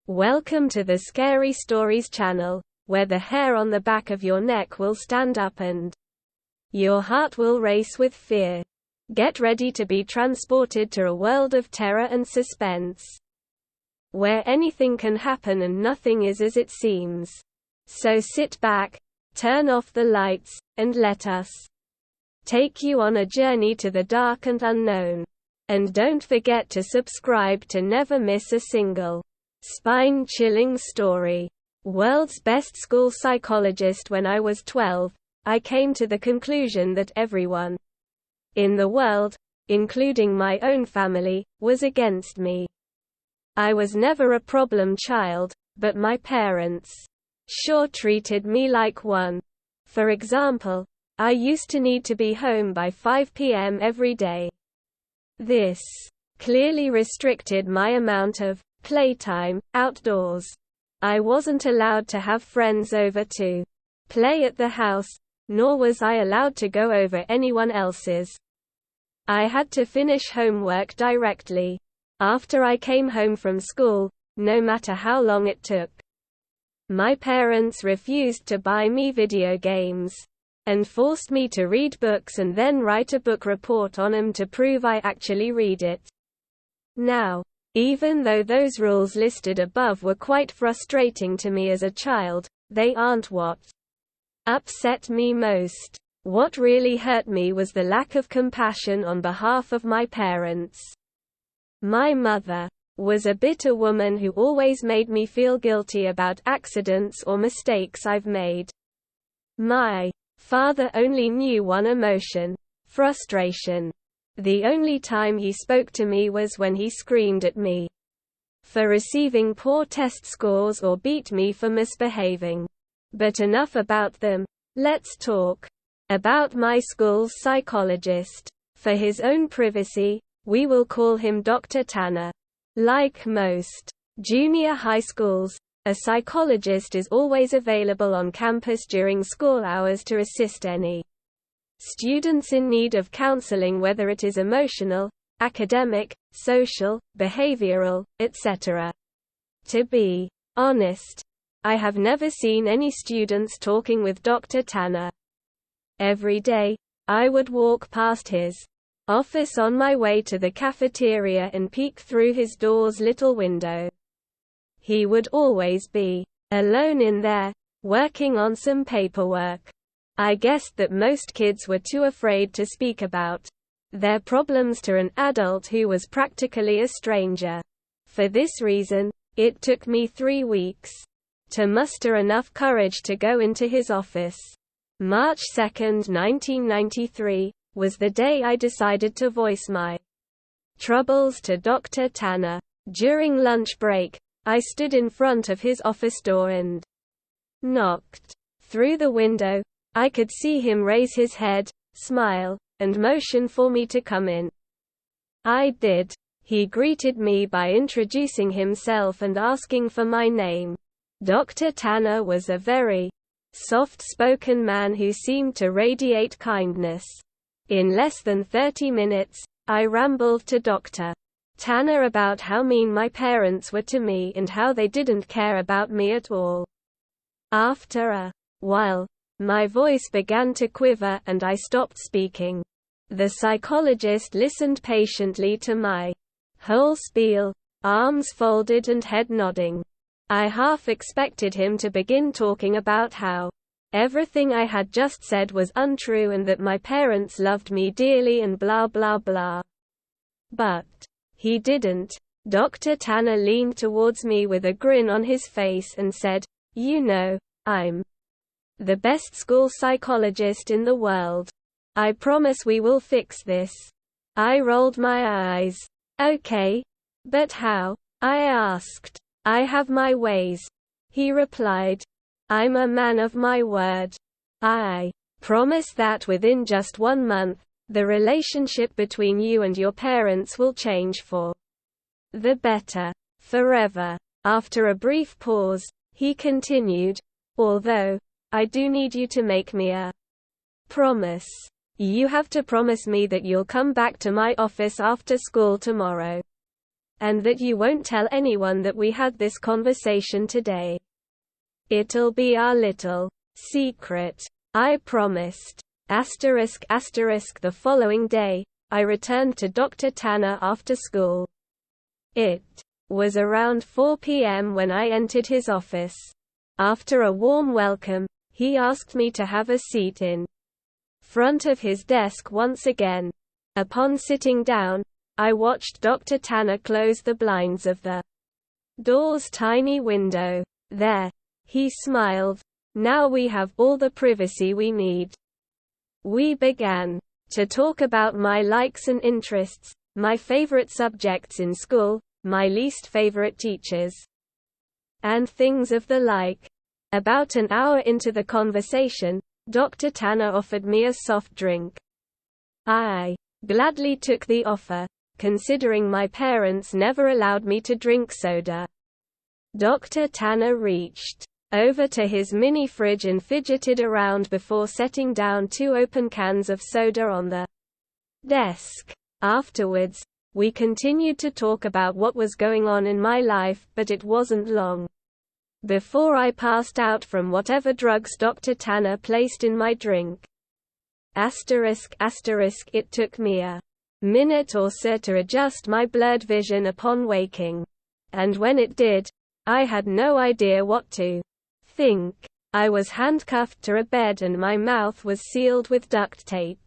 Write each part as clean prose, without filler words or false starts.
Welcome to the Scary Stories channel, where the hair on the back of your neck will stand up and your heart will race with fear. Get ready to be transported to a world of terror and suspense, where anything can happen and nothing is as it seems. So sit back, turn off the lights, and let us take you on a journey to the dark and unknown. And don't forget to subscribe to never miss a single spine-chilling story. World's best school psychologist. When I was 12, I came to the conclusion that everyone in the world, including my own family, was against me. I was never a problem child, but my parents sure treated me like one. For example, I used to need to be home by 5 p.m. every day. This clearly restricted my amount of playtime outdoors. I wasn't allowed to have friends over to play at the house, nor was I allowed to go over anyone else's. I had to finish homework directly after I came home from school, no matter how long it took. My parents refused to buy me video games and forced me to read books and then write a book report on them to prove I actually read it. Now, even though those rules listed above were quite frustrating to me as a child, they aren't what upset me most. What really hurt me was the lack of compassion on behalf of my parents. My mother was a bitter woman who always made me feel guilty about accidents or mistakes I've made. My father only knew one emotion: frustration. The only time he spoke to me was when he screamed at me for receiving poor test scores or beat me for misbehaving. But enough about them. Let's talk about my school's psychologist. For his own privacy, we will call him Dr. Tanner. Like most junior high schools, a psychologist is always available on campus during school hours to assist any students in need of counseling, whether it is emotional, academic, social, behavioral, etc. To be honest, I have never seen any students talking with Dr. Tanner. Every day, I would walk past his office on my way to the cafeteria and peek through his door's little window. He would always be alone in there, working on some paperwork. I guessed that most kids were too afraid to speak about their problems to an adult who was practically a stranger. For this reason, it took me 3 weeks to muster enough courage to go into his office. March 2, 1993, was the day I decided to voice my troubles to Dr. Tanner. During lunch break, I stood in front of his office door and knocked. Through the window, I could see him raise his head, smile, and motion for me to come in. I did. He greeted me by introducing himself and asking for my name. Dr. Tanner was a very soft-spoken man who seemed to radiate kindness. In less than 30 minutes, I rambled to Dr. Tanner about how mean my parents were to me and how they didn't care about me at all. After a while, my voice began to quiver and I stopped speaking. The psychologist listened patiently to my whole spiel, arms folded and head nodding. I half expected him to begin talking about how everything I had just said was untrue and that my parents loved me dearly and blah blah blah. But he didn't. Dr. Tanner leaned towards me with a grin on his face and said, "You know, I'm the best school psychologist in the world. I promise we will fix this." I rolled my eyes. "Okay. But how?" I asked. "I have my ways," he replied. "I'm a man of my word. I promise that within just 1 month, the relationship between you and your parents will change for the better. Forever." After a brief pause, he continued, "Although, I do need you to make me a promise. You have to promise me that you'll come back to my office after school tomorrow." And that you won't tell anyone that we had this conversation today. It'll be our little secret. I promised. **** The following day, I returned to Dr. Tanner after school. It was around 4 p.m. when I entered his office. After a warm welcome, he asked me to have a seat in front of his desk once again. Upon sitting down, I watched Dr. Tanner close the blinds of the door's tiny window. There, he smiled. Now we have all the privacy we need. We began to talk about my likes and interests, my favorite subjects in school, my least favorite teachers, and things of the like. About an hour into the conversation, Dr. Tanner offered me a soft drink. I gladly took the offer, considering my parents never allowed me to drink soda. Dr. Tanner reached over to his mini fridge and fidgeted around before setting down 2 open cans of soda on the desk. Afterwards, we continued to talk about what was going on in my life, but it wasn't long before I passed out from whatever drugs Dr. Tanner placed in my drink. ****, it took me a minute or so to adjust my blurred vision upon waking. And when it did, I had no idea what to think. I was handcuffed to a bed and my mouth was sealed with duct tape.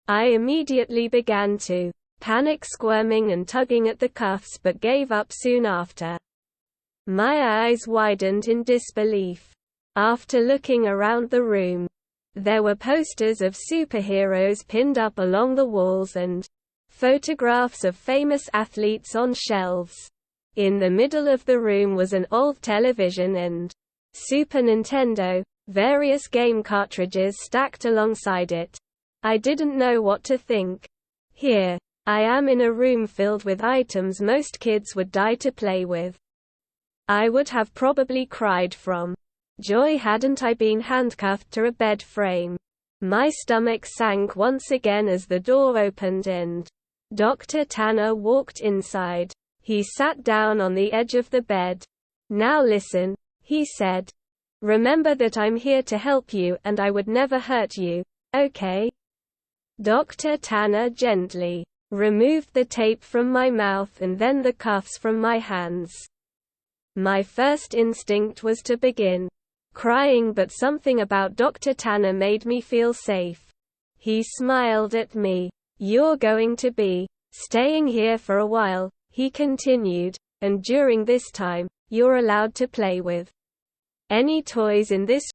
I immediately began to panic, squirming and tugging at the cuffs, but gave up soon after. My eyes widened in disbelief. After looking around the room, there were posters of superheroes pinned up along the walls and photographs of famous athletes on shelves. In the middle of the room was an old television and Super Nintendo, various game cartridges stacked alongside it. I didn't know what to think. Here I am in a room filled with items most kids would die to play with. I would have probably cried from joy hadn't I been handcuffed to a bed frame. My stomach sank once again as the door opened and Dr. Tanner walked inside. He sat down on the edge of the bed. "Now listen," he said. "Remember that I'm here to help you and I would never hurt you, okay?" Dr. Tanner gently removed the tape from my mouth and then the cuffs from my hands. My first instinct was to begin crying, but something about Dr. Tanner made me feel safe. He smiled at me. "You're going to be staying here for a while," he continued, "and during this time, you're allowed to play with any toys in this